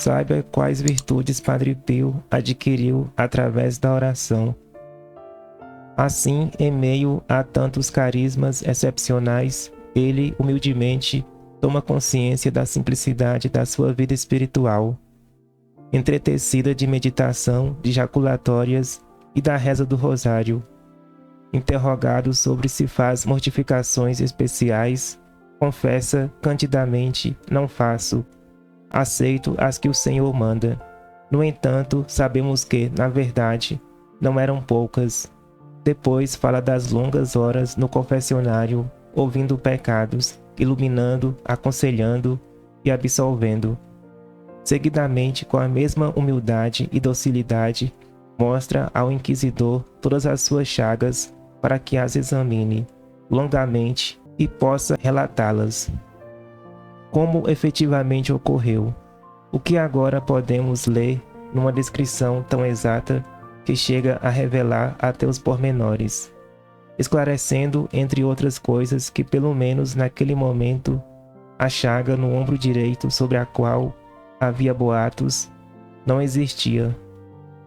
Saiba quais virtudes Padre Pio adquiriu através da oração. Assim, em meio a tantos carismas excepcionais, ele humildemente toma consciência da simplicidade da sua vida espiritual, entretecida de meditação, de jaculatórias e da reza do rosário. Interrogado sobre se faz mortificações especiais, confessa candidamente: não faço. Aceito as que o Senhor manda. No entanto, sabemos que, na verdade, não eram poucas. Depois fala das longas horas no confessionário, ouvindo pecados, iluminando, aconselhando e absolvendo. Seguidamente, com a mesma humildade e docilidade, mostra ao inquisidor todas as suas chagas para que as examine longamente e possa relatá-las. Como efetivamente ocorreu, o que agora podemos ler numa descrição tão exata que chega a revelar até os pormenores, esclarecendo, entre outras coisas, que pelo menos naquele momento a chaga no ombro direito sobre a qual havia boatos não existia.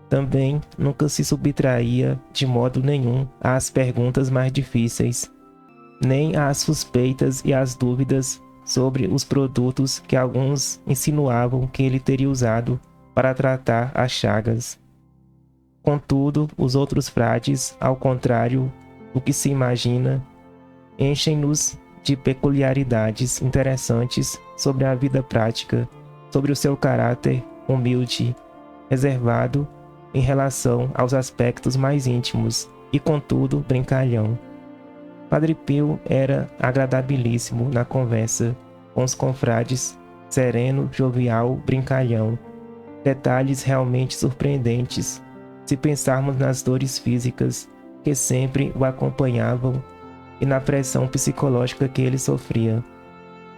Também nunca se subtraía de modo nenhum às perguntas mais difíceis, nem às suspeitas e às dúvidas sobre os produtos que alguns insinuavam que ele teria usado para tratar as chagas. Contudo, os outros frades, ao contrário do que se imagina, enchem-nos de peculiaridades interessantes sobre a vida prática, sobre o seu caráter humilde, reservado em relação aos aspectos mais íntimos e, contudo, brincalhão. Padre Pio era agradabilíssimo na conversa com os confrades, sereno, jovial, brincalhão. Detalhes realmente surpreendentes, se pensarmos nas dores físicas que sempre o acompanhavam e na pressão psicológica que ele sofria.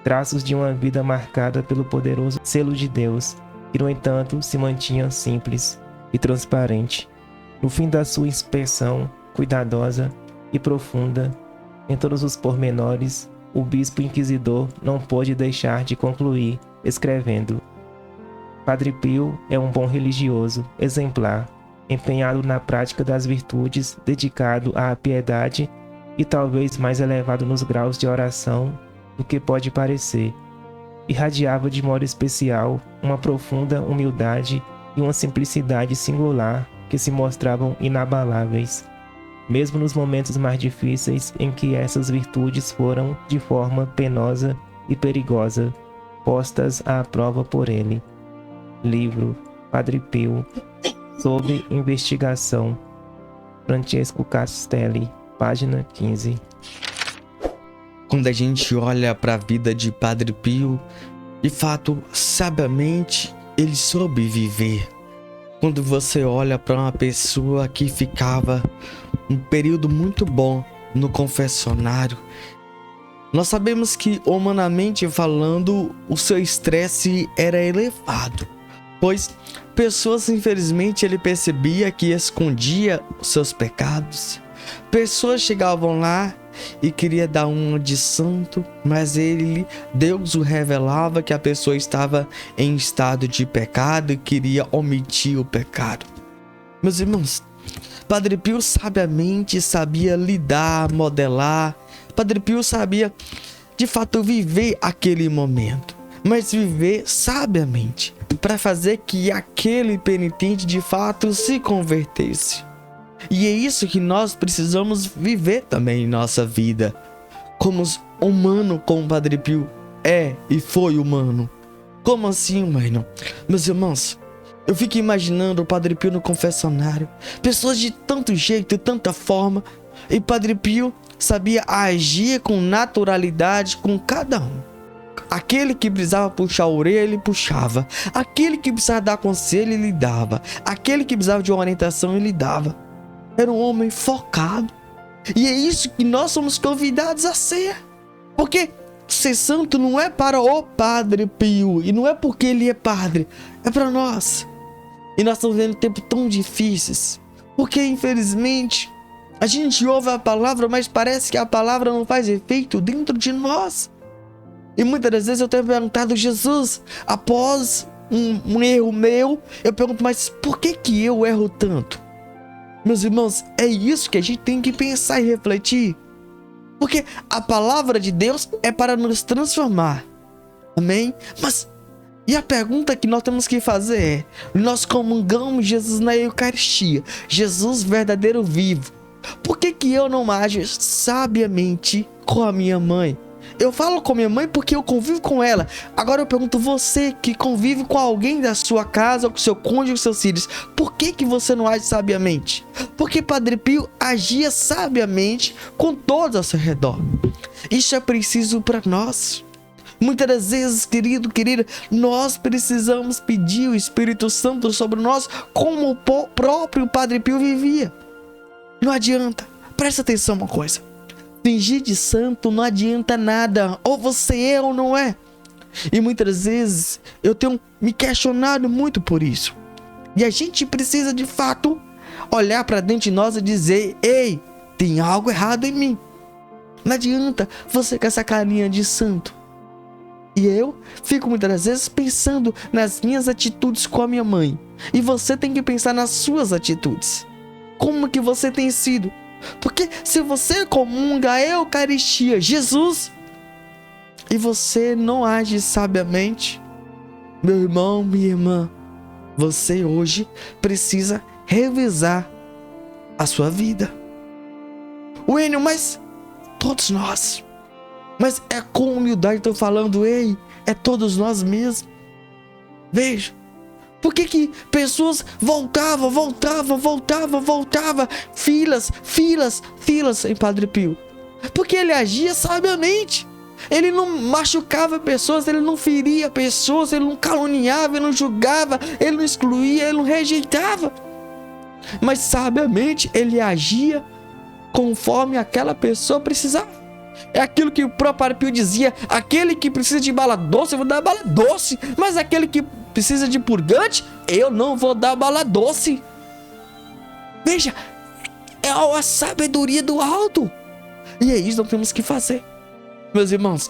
Traços de uma vida marcada pelo poderoso selo de Deus, que no entanto se mantinha simples e transparente. No fim da sua inspeção cuidadosa e profunda, em todos os pormenores, o bispo inquisidor não pôde deixar de concluir, escrevendo: Padre Pio é um bom religioso, exemplar, empenhado na prática das virtudes, dedicado à piedade e talvez mais elevado nos graus de oração do que pode parecer. Irradiava de modo especial uma profunda humildade e uma simplicidade singular que se mostravam inabaláveis, mesmo nos momentos mais difíceis em que essas virtudes foram, de forma penosa e perigosa, postas à prova por ele. Livro Padre Pio, sob investigação. Francesco Castelli, página 15. Quando a gente olha para a vida de Padre Pio, de fato, sabiamente, ele soube viver. Quando você olha para uma pessoa que ficava um período muito bom no confessionário, nós sabemos que, humanamente falando, o seu estresse era elevado, pois pessoas, infelizmente, ele percebia que escondia os seus pecados. Pessoas chegavam lá e queria dar uma de santo, mas Deus o revelava que a pessoa estava em estado de pecado e queria omitir o pecado. Meus irmãos, Padre Pio sabiamente sabia lidar, modelar. Padre Pio sabia, de fato, viver aquele momento, mas viver sabiamente, para fazer que aquele penitente, de fato, se convertesse. E é isso que nós precisamos viver também em nossa vida, como humano, como Padre Pio é e foi humano. Como assim, mano? Meus irmãos, eu fico imaginando o Padre Pio no confessionário, pessoas de tanto jeito, tanta forma, e Padre Pio sabia agir com naturalidade com cada um. Aquele que precisava puxar a orelha, ele puxava. Aquele que precisava dar conselho, ele dava. Aquele que precisava de uma orientação, ele dava. Era um homem focado. E é isso que nós somos convidados a ser. Porque ser santo não é para o Padre Pio, e não é porque ele é padre, é para nós. E nós estamos vivendo tempos tão difíceis, porque infelizmente a gente ouve a palavra, mas parece que a palavra não faz efeito dentro de nós. E muitas das vezes eu tenho perguntado: Jesus, após um erro meu, eu pergunto, mas por que eu erro tanto? Meus irmãos, é isso que a gente tem que pensar e refletir. Porque a palavra de Deus é para nos transformar. Amém? Mas, e a pergunta que nós temos que fazer é: nós comungamos Jesus na Eucaristia, Jesus verdadeiro vivo. Por que eu não ajo sabiamente com a minha mãe? Eu falo com minha mãe porque eu convivo com ela. Agora eu pergunto, você que convive com alguém da sua casa, ou com seu cônjuge, com seus filhos, por que você não age sabiamente? Porque Padre Pio agia sabiamente com todos ao seu redor. Isso é preciso para nós. Muitas das vezes, querida, nós precisamos pedir o Espírito Santo sobre nós, como o próprio Padre Pio vivia. Não adianta. Presta atenção uma coisa. Fingir de santo não adianta nada. Ou você é ou não é. E muitas vezes eu tenho me questionado muito por isso. E a gente precisa de fato olhar para dentro de nós e dizer: ei, tem algo errado em mim. Não adianta você com essa carinha de santo. E eu fico muitas das vezes pensando nas minhas atitudes com a minha mãe. E você tem que pensar nas suas atitudes. Como que você tem sido? Porque se você comunga a Eucaristia, Jesus, e você não age sabiamente, meu irmão, minha irmã, você hoje precisa revisar a sua vida. Wênio, mas todos nós. Mas é com humildade que eu estou falando, ei, é todos nós mesmos. Veja. Por que pessoas voltavam, filas em Padre Pio? Porque ele agia sabiamente. Ele não machucava pessoas, ele não feria pessoas, ele não caluniava, ele não julgava, ele não excluía, ele não rejeitava. Mas sabiamente ele agia conforme aquela pessoa precisava. É aquilo que o próprio Padre Pio dizia: aquele que precisa de bala doce, eu vou dar bala doce. Mas aquele que precisa de purgante, eu não vou dar bala doce. Veja, é a sabedoria do alto. E é isso que nós temos que fazer. Meus irmãos,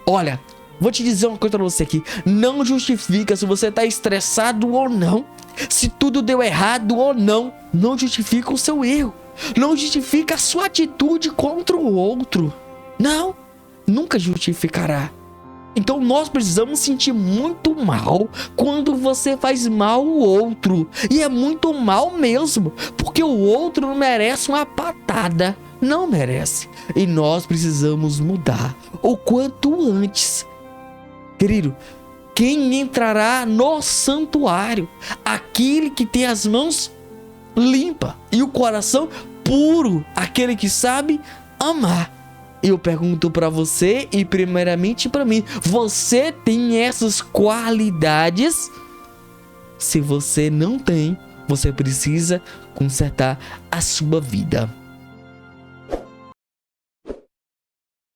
olha, vou te dizer uma coisa pra você aqui. Não justifica se você tá estressado ou não. Se tudo deu errado ou não. Não justifica o seu erro. Não justifica a sua atitude contra o outro. Não, nunca justificará. Então nós precisamos sentir muito mal quando você faz mal ao outro. E é muito mal mesmo, porque o outro não merece uma patada. Não merece. E nós precisamos mudar o quanto antes. Querido, quem entrará no santuário? Aquele que tem as mãos limpas e o coração puro, aquele que sabe amar. Eu pergunto para você e primeiramente para mim: você tem essas qualidades? Se você não tem, você precisa consertar a sua vida.